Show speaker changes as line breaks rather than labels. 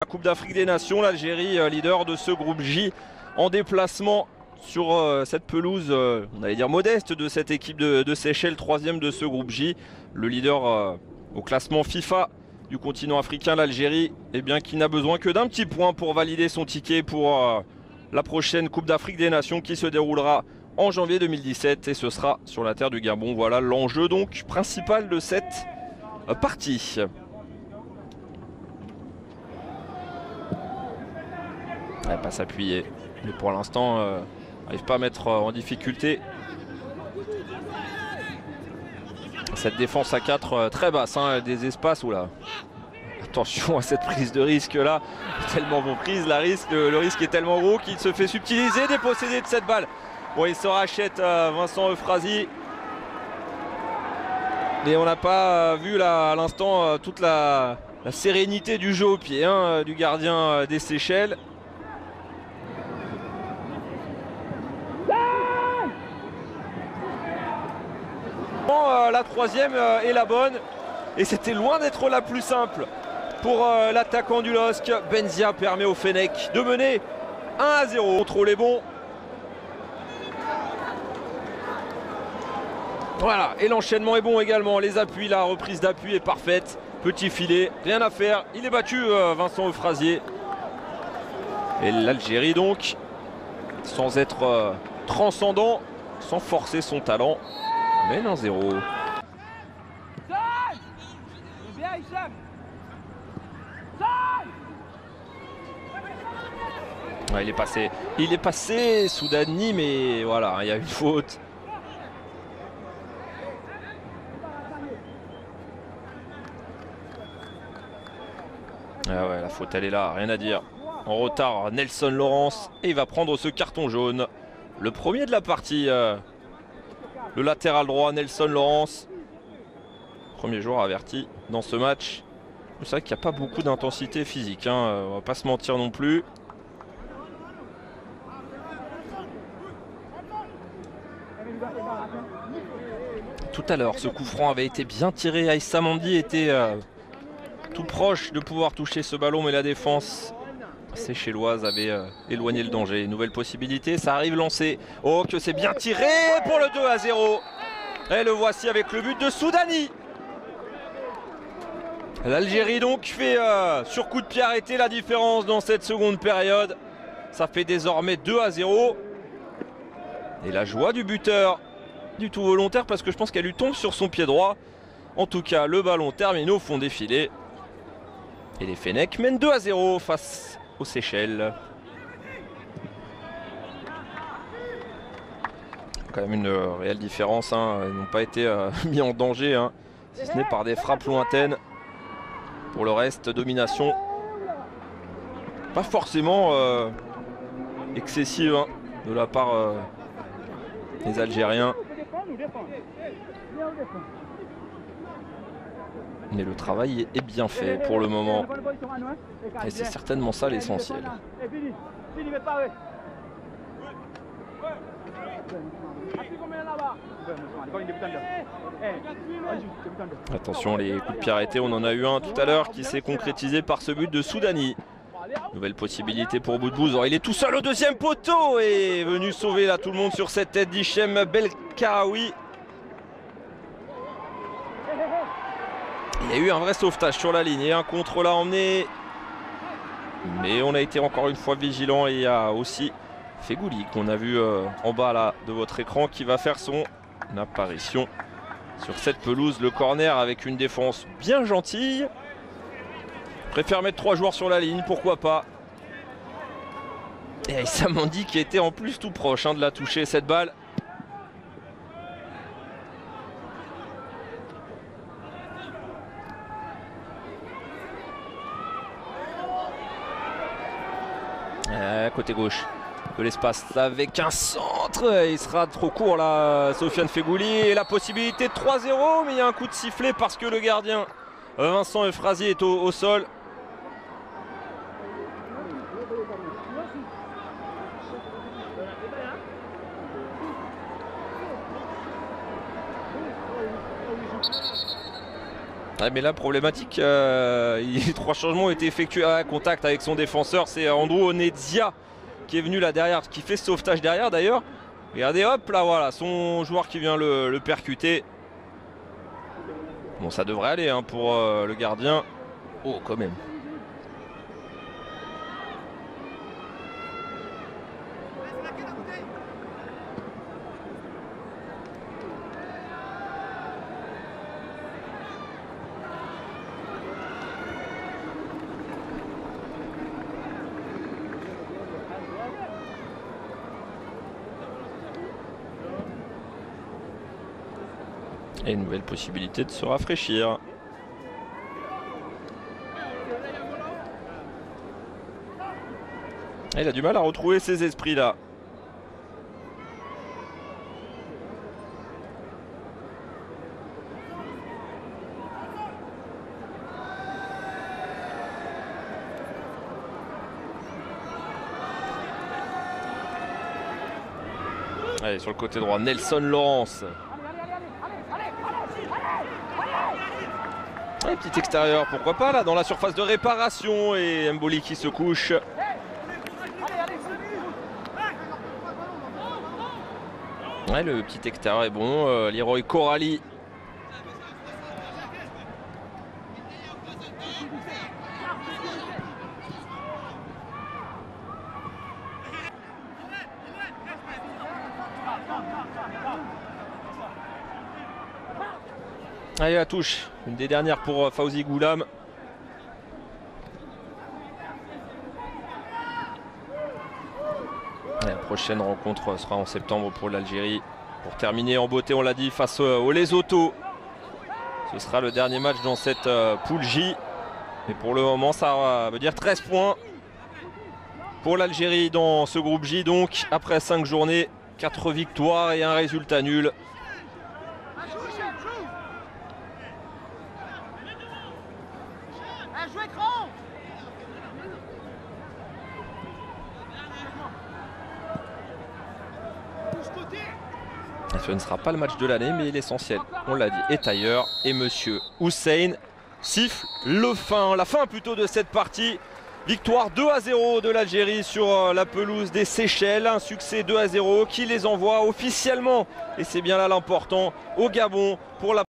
La Coupe d'Afrique des Nations, l'Algérie leader de ce groupe J en déplacement sur cette pelouse, on allait dire modeste, de cette équipe de Seychelles, troisième de ce groupe J. Le leader au classement FIFA du continent africain, l'Algérie, eh bien, qui n'a besoin que d'un petit point pour valider son ticket pour la prochaine Coupe d'Afrique des Nations qui se déroulera en janvier 2017 et ce sera sur la terre du Gabon. Voilà l'enjeu donc principal de cette partie. Elle va pas s'appuyer, mais pour l'instant n'arrive pas à mettre en difficulté cette défense à 4 très basse, hein, des espaces. Oula, attention à cette prise de risque là, tellement bon prise, le risque est tellement gros qu'il se fait subtiliser, dépossédé de cette balle. Bon, il se rachète Vincent Euphrasie. Et on n'a pas vu là à l'instant toute la sérénité du jeu au pied, hein, du gardien des Seychelles. La troisième est la bonne et c'était loin d'être la plus simple pour l'attaquant du LOSC. Benzia permet au Fennec de mener 1-0. Le contrôle est bon. Voilà, et l'enchaînement est bon également. Les appuis, la reprise d'appui est parfaite. Petit filet, rien à faire. Il est battu, Vincent Euphrasie. Et l'Algérie donc, sans être transcendant, sans forcer son talent, mène 1-0. Ouais, il est passé Soudani, mais voilà, il y a une faute. Ah ouais, la faute elle est là, rien à dire. En retard, Nelson Laurence, et il va prendre ce carton jaune. Le premier de la partie. Le latéral droit, Nelson Laurence. Premier joueur averti dans ce match. C'est vrai qu'il n'y a pas beaucoup d'intensité physique, hein, on va pas se mentir non plus. Tout à l'heure, ce coup franc avait été bien tiré. Aïssa Mandi était tout proche de pouvoir toucher ce ballon, mais la défense séchelloise avait éloigné le danger. Nouvelle possibilité, ça arrive lancé. Oh, que c'est bien tiré pour le 2-0. Et le voici avec le but de Soudani. L'Algérie donc fait sur coup de pied arrêté la différence dans cette seconde période. Ça fait désormais 2-0. Et la joie du buteur, du tout volontaire, parce que je pense qu'elle lui tombe sur son pied droit. En tout cas, le ballon termine au fond des filets. Et les Fennecs mènent 2-0 face aux Seychelles. Quand même une réelle différence, hein. Ils n'ont pas été mis en danger, hein, si ce n'est par des frappes lointaines. Pour le reste, domination pas forcément excessive, hein, de la part des Algériens. Mais le travail est bien fait pour le moment. Et c'est certainement ça l'essentiel. Attention, les coups de pied arrêtés, on en a eu un tout à l'heure qui s'est concrétisé par ce but de Soudani. Nouvelle possibilité pour Boudbouz. Il est tout seul au deuxième poteau et est venu sauver là tout le monde sur cette tête d'Hichem Belkaraoui. Il y a eu un vrai sauvetage sur la ligne et un contrôle à emmener. Mais on a été encore une fois vigilant et il y a aussi Fegouli qu'on a vu en bas là de votre écran qui va faire son apparition sur cette pelouse. Le corner avec une défense bien gentille. Préfère mettre 3 joueurs sur la ligne, pourquoi pas. Et Aïssa Mandi qui était en plus tout proche, hein, de la toucher cette balle. Côté gauche de l'espace avec un centre. Il sera trop court là, Sofiane Fegouli. Et la possibilité de 3-0, mais il y a un coup de sifflet parce que le gardien Vincent Euphrasie est au sol. Ah, mais là, problématique, 3 changements ont été effectués à contact avec son défenseur. C'est Andrew Onedzia qui est venu là derrière, qui fait ce sauvetage derrière d'ailleurs. Regardez, hop là, voilà, son joueur qui vient le percuter. Bon, ça devrait aller hein, pour le gardien. Oh, quand même. Et une nouvelle possibilité de se rafraîchir. Il a du mal à retrouver ses esprits là. Allez, sur le côté droit, Nelson Lawrence. Un petit extérieur, pourquoi pas là, dans la surface de réparation. Et Mboli qui se couche. Ouais, le petit extérieur est bon. Leroy Corali. Allez, la touche, une des dernières pour Fawzi Goulam. La prochaine rencontre sera en septembre pour l'Algérie. Pour terminer en beauté, on l'a dit, face au Lesotho. Ce sera le dernier match dans cette poule J. Mais pour le moment, ça veut dire 13 points pour l'Algérie dans ce groupe J. Donc, après 5 journées, 4 victoires et un résultat nul. Ce ne sera pas le match de l'année, mais l'essentiel, on l'a dit, est ailleurs. Et monsieur Hussein siffle la fin plutôt de cette partie. Victoire 2-0 de l'Algérie sur la pelouse des Seychelles. Un succès 2-0 qui les envoie officiellement, et c'est bien là l'important, au Gabon pour la